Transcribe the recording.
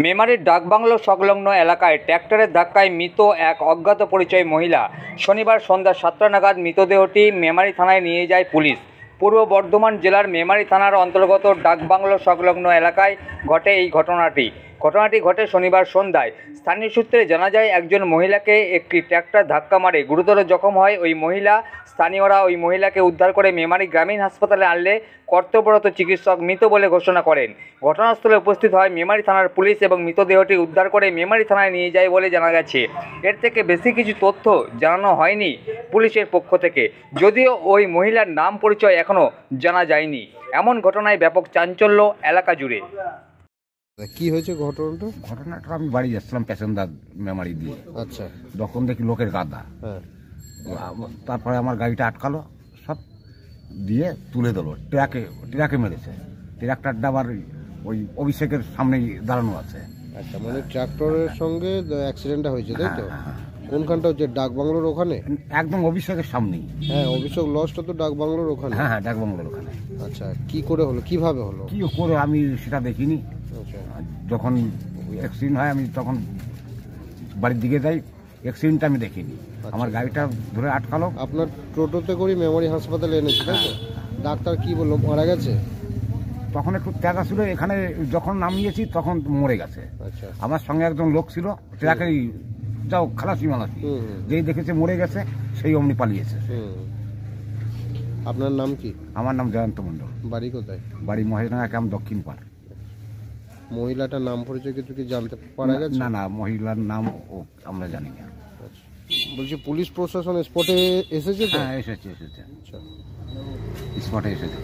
মেমারির ডাকবাংলো সংলগ্ন এলাকায় ট্র্যাক্টরের ধাক্কায় মৃত এক অজ্ঞাত পরিচয় মহিলা। শনিবার সন্ধ্যা 7টা নাগাদ মৃতদেহটি মেমারি থানায় নিয়ে যায় পুলিশ। পূর্ব বর্ধমান জেলার মেমারি থানার অন্তর্গত ডাকবাংলো সংলগ্ন এলাকায় ঘটে এই ঘটনাটি ঘটে শনিবার সন্ধ্যায়। স্থানীয় সূত্রে জানা যায়, একজন মহিলাকে একটি ট্র্যাক্টর ধাক্কা মারে গুরুতর জখম হয় ওই মহিলা। স্থানীয়রা ওই মহিলাকে উদ্ধার করে মেমারি গ্রামীণ হাসপাতালে আনলে কর্তব্যরত চিকিৎসক মৃত বলে ঘোষণা করেন। ঘটনাস্থলে উপস্থিত হয় মেমারি থানার পুলিশ এবং মৃতদেহটি উদ্ধার করে মেমারি থানায় নিয়ে যায় বলে জানা গেছে। এর থেকে বেশি কিছু তথ্য জানানো হয়নি পুলিশের পক্ষ থেকে, যদিও ওই মহিলার নাম পরিচয় এখনও জানা যায়নি। এমন ঘটনায় ব্যাপক চাঞ্চল্য এলাকা জুড়ে। কি হয়েছে ঘটনাটা? আমি বাড়ি যাচ্ছিলাম প্যাসেঞ্জার মেমারি দিয়ে। আচ্ছা, তখন দেখি লোকের গাদা। হ্যাঁ। তারপরে আমার গাড়িটা আটকালো, সব দিয়ে তুলে দিল। ট্রাকে মেরেছে। ট্রাক্টরটা আবার ওই অভিষেকের সামনেই দাঁড়ানো আছে। আচ্ছা, মানে ট্রাক্টরের সঙ্গে অ্যাক্সিডেন্টটা হয়েছে, তাই তো? হ্যাঁ। কোনখানটা হচ্ছে? ডাকবাংলোর ওখানে? একদম অভিষেকের সামনেই। হ্যাঁ, অভিষেক লজটা তো ডাকবাংলোর ওখানে। হ্যাঁ, ডাকবাংলোর ওখানে। আচ্ছা, কি করে হলো, কিভাবে হলো? কি করে আমি সেটা দেখিনি। আচ্ছা, যখন অ্যাক্সিডেন্ট হয় আমি তখন বাড়ির দিকে যাই, অ্যাক্সিডেন্টটা আমি দেখিনি। আমার গাড়িটা ধরে আটকালো। আপনার টোটোতে করে মেমোরি হাসপাতালে এনেছে, তাই তো? ডাক্তার কি বললো, মারা গেছে? তখন একটু ট্রাক ছিল এখানে, যখন নামিয়েছি তখন মরে গেছে। আচ্ছা, আমার সঙ্গে একজন লোক ছিল, ট্রাকেই যাও খালাসি মালাসি, যেই দেখেছে মরে গেছে সেই অমনি পালিয়েছে। আপনার নাম কি? আমার নাম জয়ন্ত মণ্ডল। বাড়ি কোথায়? বাড়ি মহেশডাঙ্গা ক্যাম্প, দক্ষিণ পাড়। মহিলাটার নাম পরিচয় কিছু কি জানতে পারা গেছে? না, মহিলার নাম আমরা জানি না। আচ্ছা, বলছি পুলিশ প্রশাসন স্পটে এসেছে তো? হ্যাঁ, এসেছে। আচ্ছা, স্পটে এসেছে।